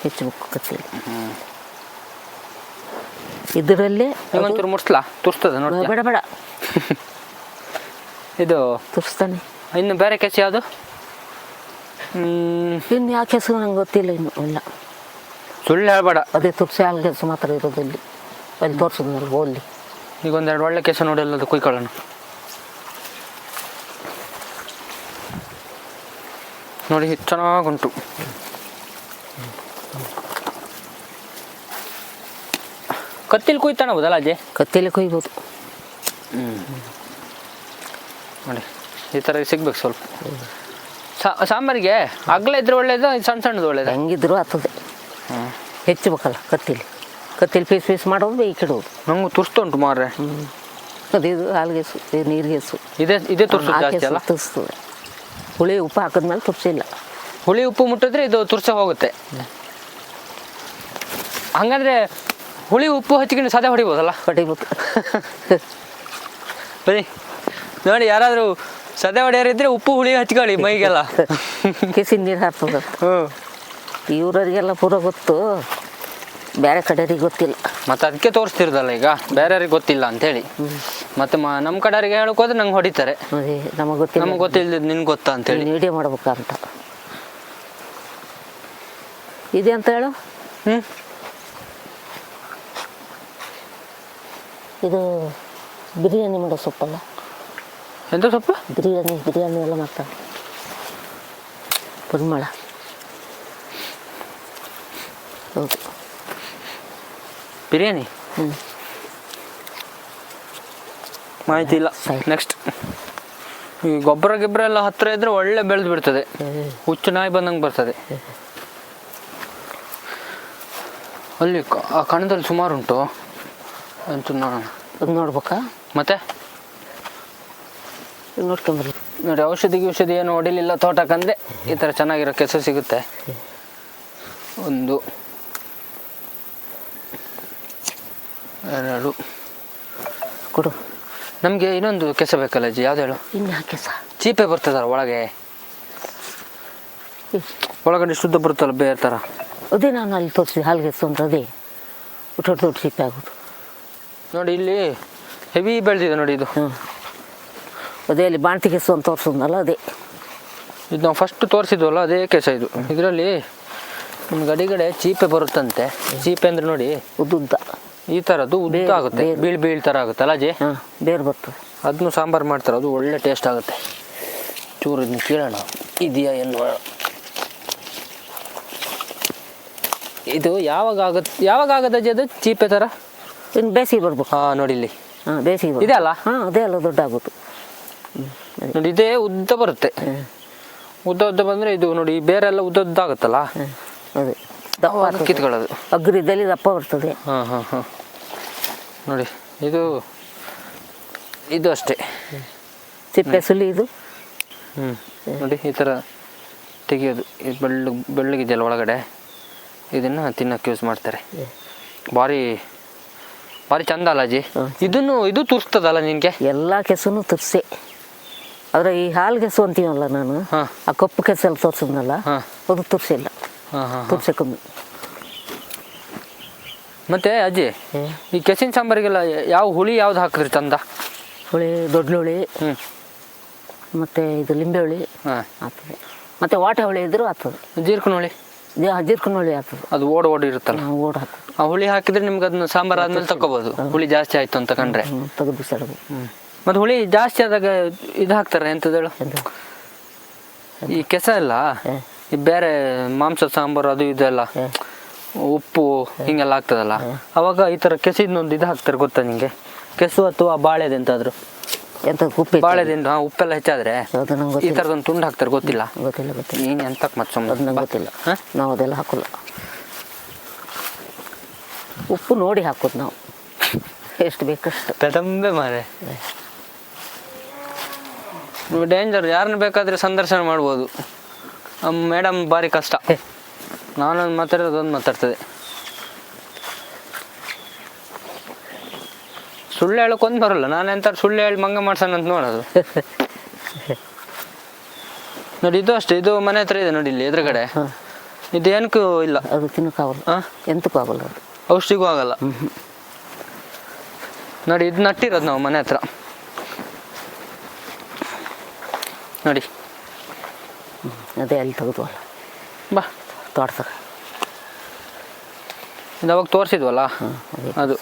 ಹೆಚ್ಚಬೇಕು ಕತ್ತಿಲ್ಲ. ಇದರಲ್ಲೇ ಒಂಚೂರು ಮುಟ್ಸ್ಲಾ? ತುರ್ಸ್ತದ ನೋಡಿ. ಬೇಡ ಬೇಡ, ಇದು ತುರ್ಸ್ತಾನೆ. ಇನ್ನು ಬೇರೆ ಕೆಸಿ ಯಾವುದು? ಇನ್ನು ಯಾಕೆ ಹೆಸರು ನಂಗೆ ಗೊತ್ತಿಲ್ಲ. ಇನ್ನು ಇಲ್ಲ, ಸುಳ್ಳು ಹೇಳ್ಬೇಡ. ಅದೇ ತುರ್ಸಿ ಹಾಲು ಕೆಲಸ ಮಾತ್ರ ಇರೋದು ಇಲ್ಲಿ. ಅಲ್ಲಿ ತೋರಿಸೋದ್ನಲ್ಲ ಓಲ್ಲಿ. ಈಗ ಒಂದೆರಡು ಒಳ್ಳೆ ಕೆಸ ನೋಡಿ ಎಲ್ಲದು ಕುಯ್ಕೊಳ್ಳೋಣ. ನೋಡಿ, ಚೆನ್ನಾಗುಂಟು. ಕತ್ತಿಲಿ ಕುಯ್ತಾಣಬೋದಲ್ಲ ಅಜ್ಜಿ? ಕತ್ತಿಲಿ ಕೊಯ್ಬೋದು. ನೋಡಿ, ಈ ಥರ ಸಿಗ್ಬೇಕು ಸ್ವಲ್ಪ. ಸಾಂಬಾರಿಗೆ ಅಗಲ ಇದ್ರೆ ಒಳ್ಳೇದು, ಸಣ್ಣ ಸಣ್ಣದು ಒಳ್ಳೇದು? ಹೆಂಗಿದ್ರು ಆಗ್ತದೆ. ಹೆಚ್ಚಬೇಕಲ್ಲ ಕತ್ತಿಲಿ. ಕತ್ತಿಲಿ ಪೀಸ್ ಪೀಸ್ ಮಾಡೋದು, ಈ ಕಿಡೋದು. ನಂಗೆ ತುರ್ಸ್ತುಂಟು ಮಾರ್ರೆ. ಅದಿದು ಹಾಲ್ಗೆಸು, ಇದು ನೀರಿಗೆಸು. ಇದೇ ತುರ್ಸು ಜಾಸ್ತಿ ಅಲ್ಲ? ತುರ್ಸ್ತದೆ. ಹುಳಿ ಉಪ್ಪು ಹಾಕಿದ್ಮೇಲೆ ತುರ್ಸಿಲ್ಲ. ಹುಳಿ ಉಪ್ಪು ಮುಟ್ಟಿದ್ರೆ ಇದು ತುರ್ಸೆ ಹೋಗುತ್ತೆ. ಹಂಗಂದ್ರೆ ಹುಳಿ ಉಪ್ಪು ಹಚ್ಕೊಂಡು ಸದೆ ಹೊಡಿಬೋದಲ್ಲ? ಹೊಡಿಬೇಕು. ಬನ್ನಿ ನೋಡಿ, ಯಾರಾದರೂ ಸದೆ ಹೊಡೆಯೋರಿದ್ರೆ ಉಪ್ಪು ಹುಳಿ ಹಚ್ಕೊಳ್ಳಿ ಮೈಗೆಲ್ಲ. ಕಿಸಿನ ನೀರು ಹಾಕ್ತದ. ಇವರರಿಗೆಲ್ಲ ಪೂರ ಗೊತ್ತು. ಬೇರೆ ಕಡೆಯವ್ರಿಗೆ ಗೊತ್ತಿಲ್ಲ. ಮತ್ತೆ ಅದಕ್ಕೆ ತೋರಿಸ್ತಿರೋದಲ್ಲ ಈಗ ಬೇರೆಯವ್ರಿಗೆ ಗೊತ್ತಿಲ್ಲ ಅಂತೇಳಿ. ಮತ್ತೆ ನಮ್ಮ ಕಡೆಯವ್ರಿಗೆ ಹೇಳಕ್ ಹೋದ್ರೆ ನಂಗೆ ಹೊಡಿತಾರೆ. ಅದೇ ನಮಗೆ ಗೊತ್ತಿಲ್ಲ, ನಮಗೆ ಗೊತ್ತಿಲ್ಲದ ನಿನ್ಗೆ ಗೊತ್ತಾ ಅಂತೇಳಿ. ವಿಡಿಯೋ ಮಾಡ್ಬೇಕಂತ. ಇದೆ ಅಂತ ಹೇಳು. ಇದು ಬಿರಿಯಾನಿ ಮಾಡೋ ಸೊಪ್ಪಲ್ಲ? ಎಂತ ಸೊಪ್ಪು? ಬಿರಿಯಾನಿ ಎಲ್ಲ ಮಾಡ್ತಾರೆ. ಪರಿಮಳ. ಹೌದು, ಬಿರಿಯಾನಿ. ಮಾಹಿತಿ ಇಲ್ಲ. ನೆಕ್ಸ್ಟ್ ಈ ಗೊಬ್ಬರ ಎಲ್ಲ ಹತ್ತಿರ ಇದ್ರೆ ಒಳ್ಳೆ ಬೆಳೆದು ಬಿಡ್ತದೆ, ಹುಚ್ಚು ನಾಯಿ ಬಂದಂಗೆ ಬರ್ತದೆ. ಅಲ್ಲಿ ಆ ಕಣದಲ್ಲಿ ಸುಮಾರು ಉಂಟು ಅಂತೂ ನೋಡೋಣ. ಅದು ನೋಡ್ಬೇಕಾ? ಮತ್ತೆ ನೋಡ್ಕೊಂಬರ್ಲಿ. ನೋಡಿ, ಔಷಧಿ ಏನು ಹೊಡಿಲಿಲ್ಲ ತೋಟಕ್ಕಂದ್ರೆ ಈ ಥರ ಚೆನ್ನಾಗಿರೋ ಕೆಸು ಸಿಗುತ್ತೆ. 1 2 ಕೊಡು. ನಮಗೆ ಇನ್ನೊಂದು ಕೆಸ ಬೇಕಲ್ಲ ಅಜ್ಜಿ, ಯಾವ್ದು ಹೇಳು? ಇನ್ನು ಕೆಸ ಚೀಪೆ ಬರ್ತದಲ್ಲ ಒಳಗೆ, ಒಳಗಡೆ ಶುದ್ಧ ಬರುತ್ತಲ್ಲ ಬೇರೆ ಥರ. ಅದೇ ನಾನು ಅಲ್ಲಿ ತೋರಿಸಿ ಹಾಲ್ಗೆಸು ಅಂತ, ಅದೇ ದೊಡ್ಡ ಚೀಪೆ ಆಗೋದು. ನೋಡಿ ಇಲ್ಲಿ ಹೆವಿ ಬೆಳೆದಿದೆ ನೋಡಿ ಇದು. ಅದೇ ಅಲ್ಲಿ ಬಾಣ್ತಿ ಕೆಸು ಅಂತ ತೋರಿಸೋದಲ್ಲ, ಅದೇ ಇದು ನಾವು ಫಸ್ಟ್ ತೋರಿಸಿದ್ವಲ್ಲ ಅದೇ ಕೆಸ ಇದು. ಇದರಲ್ಲಿ ನಿಮ್ಗೆ ಅಡಿಗಡೆ ಚೀಪೆ ಬರುತ್ತಂತೆ. ಚೀಪೆ ಅಂದರೆ ನೋಡಿ ಉದ್ದುದ್ದ ಈ ಥರದ್ದು ಉದ್ದ ಆಗುತ್ತೆ, ಬೀಳ್ ಥರ ಆಗುತ್ತಲ್ಲ ಅಜ್ಜಿ. ಬೇರೆ ಬರ್ತದೆ. ಅದನ್ನು ಸಾಂಬಾರು ಮಾಡ್ತಾರೆ, ಅದು ಒಳ್ಳೆ ಟೇಸ್ಟ್ ಆಗುತ್ತೆ. ಚೂರು ಇದನ್ನ ಕೇಳೋಣ ಇದೆಯಾ ಏನು. ಇದು ಯಾವಾಗ ಆಗತ್ತೆ ಅಜ್ಜಿ ಅದು ಚೀಪೆ ಥರ? ಇನ್ನು ಬೇಸಿಗೆ ಬರ್ಬೇಕು. ನೋಡಿ ಇಲ್ಲಿ ಬೇಸಿಗೆ ಇದೆ ಅಲ್ಲ? ಅದೇ ಅಲ್ಲ ದೊಡ್ಡ ಆಗುತ್ತೆ ನೋಡಿ, ಇದೇ ಉದ್ದ ಬರುತ್ತೆ. ಉದ್ದ ಬಂದರೆ ಇದು ನೋಡಿ, ಬೇರೆ ಎಲ್ಲ ಉದ್ದ ಆಗುತ್ತಲ್ಲ, ಅದೇ ದಪ್ಪ ಕಿತ್ಕೊಳ್ಳೋದು. ಅಗ್ರಿದಲ್ಲಿ ದಪ್ಪ ಬರ್ತದೆ. ನೋಡಿ ಇದು ಅಷ್ಟೇ ಸಿಪ್ಪೆ ಸುಲಿ ಇದು. ನೋಡಿ ಈ ಥರ ತೆಗಿಯೋದು. ಇದು ಬೆಳ್ಳಗಿದೆಯಲ್ಲ ಒಳಗಡೆ, ಇದನ್ನು ತಿನ್ನೋಕ್ಕೆ ಯೂಸ್ ಮಾಡ್ತಾರೆ. ಭಾರಿ ಚಂದ ಅಲ್ಲ ಅಜ್ಜಿ? ಇದು ತುರ್ಸ್ತದಲ್ಲ ನಿನಗೆ? ಎಲ್ಲ ಕೆಸನು ತುರ್ಸೆ. ಆದರೆ ಈ ಹಾಲು ಕೆಸು ಅಂತೀವಲ್ಲ ನಾನು, ಆ ಕಪ್ಪು ಕೆಸಲ್ಲಿ ತೋರಿಸಿದ್ನಲ್ಲ, ಅದು ತುರ್ಸಿಲ್ಲ, ತುರ್ಸೆ ಕಮ್ಮಿ. ಮತ್ತೆ ಅಜ್ಜಿ, ಈ ಕೆಸಿನ ಸಾಂಬಾರಿಗೆಲ್ಲ ಯಾವ ಹುಳಿ ಯಾವ್ದು ಹಾಕಿದ್ರಿ ಚಂದ? ಹುಳಿ ದೊಡ್ಡ ಹುಳಿ, ಮತ್ತು ಇದು ಲಿಂಬೆ ಹುಳಿ ಆಗ್ತದೆ, ಮತ್ತು ವಾಟೆ ಹುಳಿ ಇದ್ರೂ ಆಗ್ತದೆ. ಜೀರ್ಕನ ಹುಳಿ ಆಗ್ತದೆ. ಅದು ಓಡ್ ಇರುತ್ತಲ್ಲ, ಓಡ್ ಹಾಕೋದು. ಆ ಹುಳಿ ಹಾಕಿದ್ರೆ ನಿಮ್ಗೆ ಅದನ್ನ ಸಾಂಬಾರು ಆದ್ಮೇಲೆ ತಗೋಬಹುದು. ಹುಳಿ ಜಾಸ್ತಿ ಆಯ್ತು ಅಂತ ಕಂಡ್ರೆ ತೆಗೆದು ಬಿಸಾಡೋದು. ಮತ್ತೆ ಹುಳಿ ಜಾಸ್ತಿ ಆದಾಗ ಇದು ಹಾಕ್ತಾರೆ ಎಂತದೇಳು, ಈ ಕೆಸ ಎಲ್ಲ ಈ ಬೇರೆ ಮಾಂಸ ಸಾಂಬಾರು ಅದು ಇದೆಲ್ಲ ಉಪ್ಪು ಹಿಂಗೆಲ್ಲ ಆಗ್ತದಲ್ಲ, ಅವಾಗ ಈ ತರ ಕೆಸಿದ್ನೊಂದು ಇದು ಹಾಕ್ತಾರೆ ಗೊತ್ತಾ ನಿಂಗೆ? ಕೆಸು ಅಥವಾ ಬಾಳೆದೆಂತಾದ್ರು ಬಾಳೆದಿಂದ ಉಪ್ಪೆಲ್ಲ ಹೆಚ್ಚಾದ್ರೆ ಈ ತರದೊಂದು ತುಂಡು ಹಾಕ್ತಾರೆ, ಗೊತ್ತಿಲ್ಲ? ನೀನ್ ಎಂತಕ್ ಮತ್ತೆ ಗೊತ್ತಿಲ್ಲ, ನಾವು ಅದೆಲ್ಲ ಹಾಕೋಲ್ಲ. ಉಪ್ಪು ನೋಡಿ ಹಾಕೋದು ನಾವು, ಎಷ್ಟು ಬೇಕಷ್ಟು. ಪೆದಂಬೆ ಮಾರೆ ಡೇಂಜರ್. ಯಾರನ್ನ ಬೇಕಾದ್ರೆ ಸಂದರ್ಶನ ಮಾಡ್ಬೋದು. ಮೇಡಮ್ ಭಾರಿ ಕಷ್ಟ. ನಾನೊಂದು ಮಾತಾಡೋದೊಂದು ಮಾತಾಡ್ತದೆ. ಸುಳ್ಳು ಹೇಳಕ್ಕೊಂದು ಬರೋಲ್ಲ. ನಾನು ಎಂತ ಸುಳ್ಳು ಹೇಳಿ ಮಂಗ ಮಾಡ್ಸೋಣ ಅಂತ ನೋಡೋದು. ನೋಡಿ ಇದು ಅಷ್ಟೇ, ಇದು ಮನೆ ಹತ್ರ ಇದೆ ನೋಡಿ, ಇಲ್ಲಿ ಎದುರುಗಡೆ. ಇದು ಏನಕ್ಕೂ ಇಲ್ಲ, ಅದು ತಿನ್ನಕ್ಕಾಗಲ್ಲ, ಎಂತಕ್ಕೂ ಆಗಲ್ಲ, ಅದು ಔಷಧಿಗೂ ಆಗಲ್ಲ. ನೋಡಿ ಇದು ನಟ್ಟಿರೋದು ನಾವು ಮನೆ ಹತ್ರ ನೋಡಿ. ಅದೇ ಅಲ್ಲಿ ತೆಗೆದ್ವಲ್ಲ, ಬಾ ತೋಟದಾಗ ಇದು ಅವಾಗ ತೋರಿಸಿದ್ವಲ್ಲ ಅದು.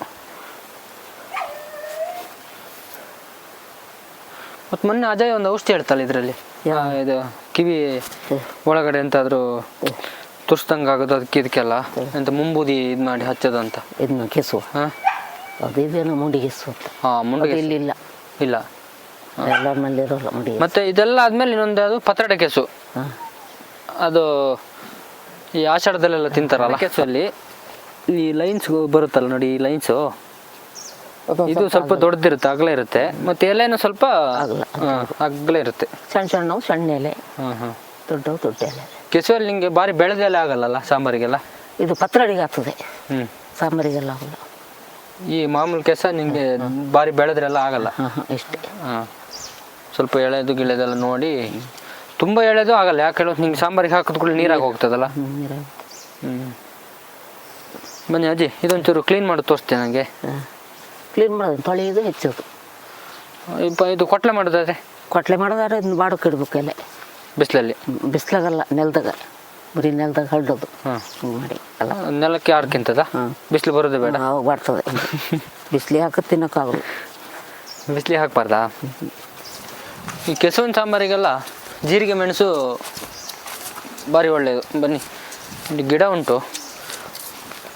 ಮತ್ತು ಮೊನ್ನೆ ಅಜಯ್ ಒಂದು ಔಷಧಿ ಹೇಳ್ತಲ್ಲ ಇದರಲ್ಲಿ, ಇದು ಕಿವಿ ಒಳಗಡೆ ಎಂತಾದರೂ ತುರ್ಸ್ದಂಗೆ ಆಗೋದು, ಅದಕ್ಕೆ ಇದಕ್ಕೆಲ್ಲ ಎಂತ ಮುಂಬೂದಿ ಇದು ಮಾಡಿ ಹಚ್ಚೋದು ಅಂತ. ಇದನ್ನ ಕೆಸುವ ಅದು ಇದೇನೋ ಮುಂಡಿ ಕೆಸು ಅಂತ. ಮುಂಡಿಗೆ ಇಲ್ಲಿ ಇಲ್ಲ ಇಲ್ಲ, ಎಲ್ಲರ ಮೇಲೆ ಇರೋಲ್ಲ ಮುಂಡಿ. ಮತ್ತೆ ಇದೆಲ್ಲ ಆದ್ಮೇಲೆ ಇನ್ನೊಂದು ಅದು ಪತ್ರೊಡೆ ಕೆಸು, ಅದು ಈ ಆಷಾಢದಲ್ಲೆಲ್ಲ ತಿಂತಾರಲ್ಲ. ಕೆಸಲ್ಲಿ ಈ ಲೈನ್ಸ್ ಬರುತ್ತಲ್ಲ ನೋಡಿ, ಈ ಲೈನ್ಸು ಇದು ಸ್ವಲ್ಪ ದೊಡ್ಡದಿರುತ್ತೆ, ಅಗಲ ಇರುತ್ತೆ. ಮತ್ತೆ ಎಲೆನೂ ಸ್ವಲ್ಪ ಅಗಲ ಇರುತ್ತೆ. ಸಣ್ಣ ಎಲೆ, ದೊಡ್ಡ ಎಲೆ. ಕೆಸುವಲ್ಲಿ ನಿಂಗೆ ಭಾರಿ ಬೆಳೆದ ಎಲೆ ಆಗಲ್ಲ ಸಾಂಬಾರಿಗೆಲ್ಲ. ಇದು ಪತ್ರೊಡೆಗೆ ಆಗ್ತದೆ, ಸಾಂಬಾರಿಗೆಲ್ಲ ಆಗಲ್ಲ. ಈ ಮಾಮೂಲು ಕೆಸ ನಿಂಗೆ ಭಾರಿ ಬೆಳೆದ್ರೆಲ್ಲ ಆಗಲ್ಲ. ಇಷ್ಟೇ. ಸ್ವಲ್ಪ ಎಳೆದು ಗಿಳೆದೆಲ್ಲ ನೋಡಿ, ತುಂಬ ಎಳೆದು ಆಗಲ್ಲ. ಯಾಕೆ ಹೇಳೋದು, ನಿಂಗೆ ಸಾಂಬಾರಿಗೆ ಹಾಕಿದ ಕೂಡ ನೀರಾಗಿ ಹೋಗ್ತದಲ್ಲ. ಬನ್ನಿ ಅಜ್ಜಿ, ಇದೊಂಚೂರು ಕ್ಲೀನ್ ಮಾಡಿ ತೋರಿಸ್ತೇನೆ ನನಗೆ. ಕ್ಲೀನ್ ಮಾಡೋದು, ತೊಳೆಯೋದು, ಹೆಚ್ಚೋದು. ಇದು ಕೊಟ್ಲೆ ಮಾಡೋದಾದ್ರೆ? ಕೊಟ್ಲೆ ಮಾಡೋದಾದ್ರೆ ಇದನ್ನ ಬಾಡಕ್ಕೆ ಇಡ್ಬೇಕು ಎಲೆ ಬಿಸಿಲಲ್ಲಿ. ಬಿಸಿಲಾಗಲ್ಲ, ನೆಲದಾಗ, ಬರೀ ನೆಲದಾಗ ಹರಡೋದು. ಮಾಡಿ ಅಲ್ಲ ನೆಲಕ್ಕೆ ಆರ್ಕಿಂತದ? ಬಿಸಿಲು ಬರೋದೇ ಬೇಡ? ಅವಾಗ ಬರ್ತದೆ. ಬಿಸಿಲಿಗೆ ಹಾಕಿ ತಿನ್ನೋಕ್ಕಾಗಲ್ಲ. ಬಿಸಿಲಿಗೆ ಹಾಕ್ಬಾರ್ದಾ? ಈ ಕೆಸುವಿನ ಸಾಂಬಾರಿಗೆಲ್ಲ ಜೀರಿಗೆ ಮೆಣಸು ಭಾರಿ ಒಳ್ಳೆಯದು. ಬನ್ನಿ, ಇಲ್ಲಿ ಗಿಡ ಉಂಟು.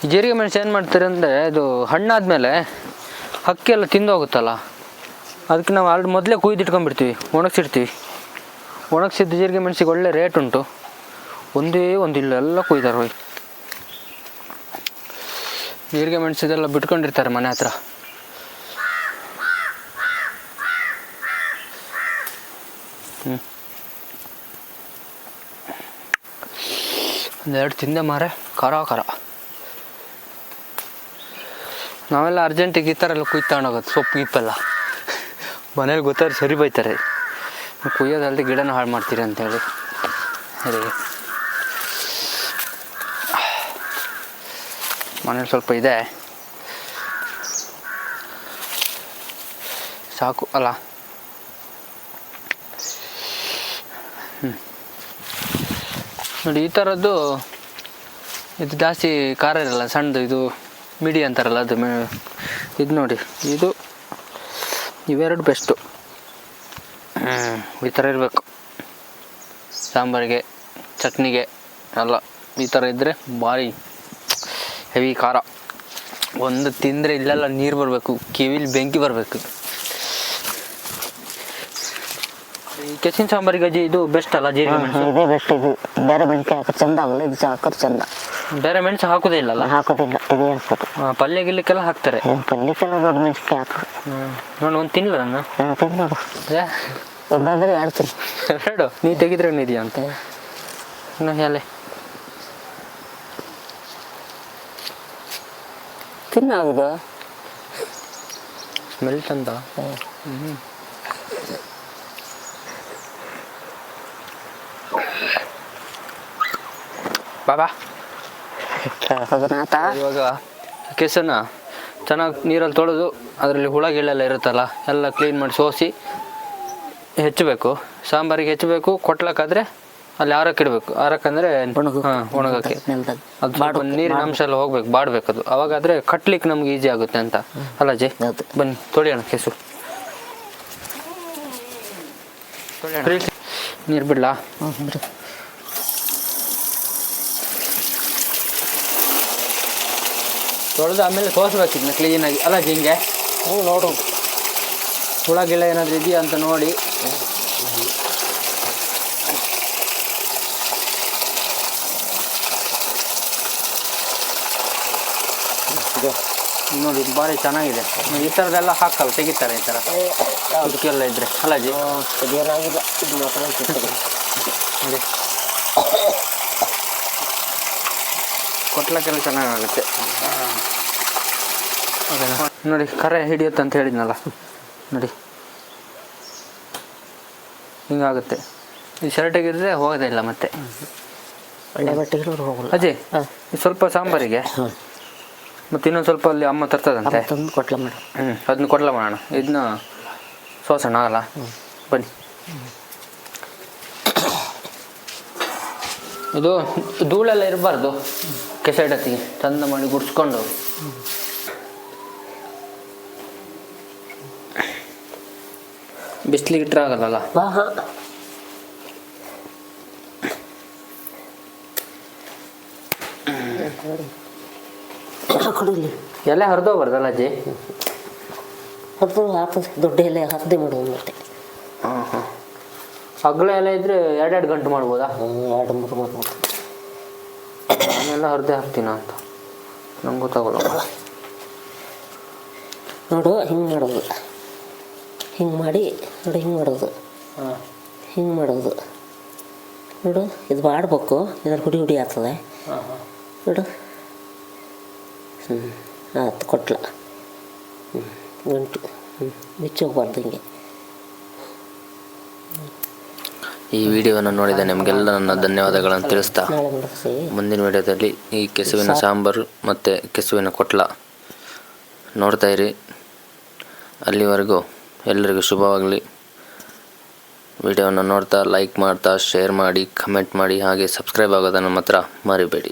ಈ ಜೀರಿಗೆ ಮೆಣಸು ಏನು ಮಾಡ್ತಾರೆ ಅಂದರೆ, ಇದು ಹಣ್ಣಾದಮೇಲೆ ಹಕ್ಕಿ ಎಲ್ಲ ತಿಂದು ಹೋಗುತ್ತಲ್ಲ, ಅದಕ್ಕೆ ನಾವು ಆಲ್ರೆಡಿ ಮೊದಲೇ ಕುಯ್ದಿಟ್ಕೊಂಡ್ಬಿಡ್ತೀವಿ, ಒಣಗಿಸಿರ್ತೀವಿ. ಒಣಗಿಸಿದ್ದು ಜೀರಿಗೆ ಮೆಣಸಿಗೆ ಒಳ್ಳೆ ರೇಟ್ ಉಂಟು. ಒಂದೇ ಒಂದಿಲ್ಲ ಎಲ್ಲ ಕುಯ್ದಾರ ಹೋಗಿ. ಜೀರಿಗೆ ಮೆಣಸಿದೆಲ್ಲ ಬಿಟ್ಕೊಂಡಿರ್ತಾರೆ ಮನೆ ಹತ್ರ. ಒಂದೆರಡು ತಿಂದೆ ಮಾರೆ, ಖಾರ ಖಾರ. ನಾವೆಲ್ಲ ಅರ್ಜೆಂಟಿಗೆ ಈ ಥರ ಎಲ್ಲ ಕುಯ್ದು ತಗೊಂಡೋಗೋದು, ಸೊಪ್ಪು ಗಿಪ್ಪೆಲ್ಲ. ಮನೇಲಿ ಗೊತ್ತಾದ್ರೆ ಸರಿ ಬೈತಾರೆ, ಕುಯ್ಯೋದಲ್ಲದೆ ಗಿಡನ ಹಾಳು ಮಾಡ್ತೀರಿ ಅಂತೇಳಿ. ಸರಿ, ಮನೇಲಿ ಸ್ವಲ್ಪ ಇದೆ, ಸಾಕು ಅಲ್ಲ. ನೋಡಿ, ಈ ಥರದ್ದು ಇದು ಜಾಸ್ತಿ ಖಾರ ಇರಲ್ಲ, ಸಣ್ಣದು ಇದು ಮಿಡಿ ಅಂತಾರಲ್ಲ ಅದು. ಇದು ನೋಡಿ, ಇದು ಇವೆರಡು ಬೆಸ್ಟು. ಈ ಥರ ಇರಬೇಕು ಸಾಂಬಾರಿಗೆ, ಚಟ್ನಿಗೆ ಎಲ್ಲ. ಈ ಥರ ಇದ್ದರೆ ಭಾರಿ ಹೆವಿ ಖಾರ. ಒಂದು ತಿಂದರೆ ಇಲ್ಲೆಲ್ಲ ನೀರು ಬರಬೇಕು, ಕಿವಿಲಿ ಬೆಂಕಿ ಬರಬೇಕು. ಈ ಕೆಸಿನ ಸಾಂಬಾರಿಗೆ ಅಜ್ಜಿ ಇದು ಬೆಸ್ಟ್ ಅಲ್ಲ? ಜೀರಿಗೆ ಮೆಣಸು ಇದೇ ಬೆಸ್ಟ್. ಇದು ಬೇರೆ ಮೆಣಸಿಗೆ ಹಾಕೋದು ಚಂದ ಆಗಲ್ಲ, ಇದು ಹಾಕೋದು ಚಂದ. ಬೇರೆ ಮೆಣಸು ಹಾಕೋದೇ ಇಲ್ಲಲ್ಲ? ಹಾಕೋದಿಲ್ಲ, ಇದೇ ಅನ್ಸೋದು. ಪಲ್ಯ ಗಿಲ್ಯಕ್ಕೆಲ್ಲ ಹಾಕ್ತಾರೆ. ಪಲ್ಯಕ್ಕೆಲ್ಲ ದೊಡ್ಡ ಮೆಣಸಿಗೆ ಹಾಕೋದು. ನೋಡಿ, ಒಂದು ತಿನ್ನಲ್ಲ ನಾನು. ತಿಂದು ನೋಡು, ಒಂದಂದ್ರೆ ಎರಡು ತಿನ್ನು. ಎರಡು ನೀ ತೆಗಿದ್ರೆ ಇದೆಯಾ ಅಂತ ಹೇಳಿ ತಿನ್ನಾಗುದು. ಸ್ಮೆಲ್ ಚಂದ. ಬಾಬಾ, ಇವಾಗ ಕೆಸನ್ನ ಚೆನ್ನಾಗಿ ನೀರಲ್ಲಿ ತೊಳೆದು ಅದರಲ್ಲಿ ಹುಳ ಗಿಳೆಲ್ಲ ಇರುತ್ತಲ್ಲ ಎಲ್ಲ ಕ್ಲೀನ್ ಮಾಡಿ ಸೋಸಿ ಹೆಚ್ಚಬೇಕು. ಸಾಂಬಾರಿಗೆ ಹೆಚ್ಚಬೇಕು. ಕೊಟ್ಲಕ್ಕಾದ್ರೆ ಅಲ್ಲಿ ಆರಕ್ಕಿಡ್ಬೇಕು. ಆರಕ್ಕಂದ್ರೆ ಒಣಗಕ್ಕೆ. ಅದು ಸ್ವಲ್ಪ ನೀರಿನ ಅಂಶ ಎಲ್ಲ ಹೋಗ್ಬೇಕು, ಬಾಡ್ಬೇಕು ಅದು. ಅವಾಗಾದ್ರೆ ಕಟ್ಲಿಕ್ಕೆ ನಮ್ಗೆ ಈಸಿ ಆಗುತ್ತೆ ಅಂತ ಅಲ್ಲ ಜಿ? ಬನ್ನಿ ತೊಳೆಯೋಣ ಕೆಸು. ನೀರು ಬಿಡ್ಲಾ? ತೊಳೆದು ಆಮೇಲೆ ಸೋಸ್ಬೇಕಿದ್ನ ಕ್ಲೀನಾಗಿ ಅಲ್ಲ ಜಿ? ಹಿಂಗೆ ನೋಡು, ಹುಳ ಗಿಳ ಏನಾದರೂ ಇದೆಯಾ ಅಂತ ನೋಡಿ. ನೋಡಿ, ಭಾರಿ ಚೆನ್ನಾಗಿದೆ. ಈ ಥರದ್ದೆಲ್ಲ ಹಾಕಲ್ಲ, ತೆಗಿತಾರೆ ಈ ಥರ ಅದಕ್ಕೆಲ್ಲ ಇದ್ರೆ ಅಲ್ಲ ಜಿ? ಏನಾಗಿಲ್ಲ, ಇದು ಮಾತ್ರ ನೋಡಿ, ಕೊಟ್ಲಕ್ಕೆಲ್ಲ ಚೆನ್ನಾಗಾಗುತ್ತೆ. ನೋಡಿ, ಕರೆ ಹಿಡಿಯುತ್ತೆ ಅಂತ ಹೇಳಿದ್ನಲ್ಲ, ನೋಡಿ ಹಿಂಗಾಗುತ್ತೆ. ಈ ಶರ್ಟಿಗಿದ್ರೆ ಹೋಗೋದೇ ಇಲ್ಲ ಮತ್ತೆ. ಒಳ್ಳೆ ಬಟ್ಟೆಗೆ ಹೋಗಲ್ಲ ಅಜ್ಜಿ. ಸ್ವಲ್ಪ ಸಾಂಬಾರಿಗೆ ಮತ್ತು ಇನ್ನೊಂದು ಸ್ವಲ್ಪ ಅಲ್ಲಿ ಅಮ್ಮ ತರ್ತದಂತೆ, ಕೊಟ್ಲ ಮಾಡಿ. ಅದನ್ನ ಕೊಟ್ಲ ಮಾಡೋಣ. ಇದನ್ನ ಸೋಸೋಣ ಆಗಲ್ಲ? ಬನ್ನಿ. ಇದು ಧೂಳೆಲ್ಲ ಇರಬಾರ್ದು, ಕೆಸಡತ್ತಿಗೆ ಚಂದ ಮಾಡಿ ಗುಡಿಸ್ಕೊಂಡು. ಬಿಸಿಲಿಗೆ ಇಟ್ಟರೆ ಆಗಲ್ಲ. ಎಲೆ ಹರಿದೋಗ್ಬಾರ್ದಲ್ಲ ಅಜ್ಜಿ? ಹರಿದು ಹಾಕೋದು, ದೊಡ್ಡ ಎಲೆ ಹರಿದೇ ಮಾಡೋದು ಮತ್ತೆ. ಅಗ್ಲ ಎಲೆ ಇದ್ರೆ 2-2 ಗಂಟೆ ಮಾಡ್ಬೋದಾ? 2-3 ಮಾಡ್ಬೋದು. ನಾನೆಲ್ಲ ಹರಿದೇ ಹಾಕ್ತೀನ ಅಂತ ನಂಗೆ ಗೊತ್ತಾಗಲ್ಲ. ನೋಡು, ಹಿಂಗೆ ಮಾಡೋದು, ಹಿಂಗೆ ಮಾಡಿ ನೋಡಿ, ಹಿಂಗೆ ಮಾಡೋದು, ಹಿಂಗೆ ಮಾಡೋದು ನೋಡು. ಇದು ಬಾಡ್ಬೇಕು, ಇದ್ರ ಹುಡಿ ಆಗ್ತದೆ ನೋಡು. ಆಯ್ತು, ಕೊಟ್ಲ. ಗಂಟು ಬಿಚ್ಚೋಗ್ಬಾರ್ದು ಹಿಂಗೆ. ಈ ವಿಡಿಯೋವನ್ನು ನೋಡಿದ ನಿಮಗೆಲ್ಲ ನನ್ನ ಧನ್ಯವಾದಗಳನ್ನು ತಿಳಿಸ್ತಾ ಮುಂದಿನ ವಿಡಿಯೋದಲ್ಲಿ ಈ ಕೆಸುವಿನ ಸಾಂಬಾರು ಮತ್ತು ಕೆಸುವಿನ ಕೊಟ್ಲ ನೋಡ್ತಾ ಇರಿ. ಅಲ್ಲಿವರೆಗೂ ಎಲ್ಲರಿಗೂ ಶುಭವಾಗಲಿ. ವಿಡಿಯೋವನ್ನು ನೋಡ್ತಾ ಲೈಕ್ ಮಾಡ್ತಾ ಶೇರ್ ಮಾಡಿ ಕಮೆಂಟ್ ಮಾಡಿ ಹಾಗೆ ಸಬ್ಸ್ಕ್ರೈಬ್ ಆಗೋದನ್ನು ಮಾತ್ರ ಮರಿಬೇಡಿ.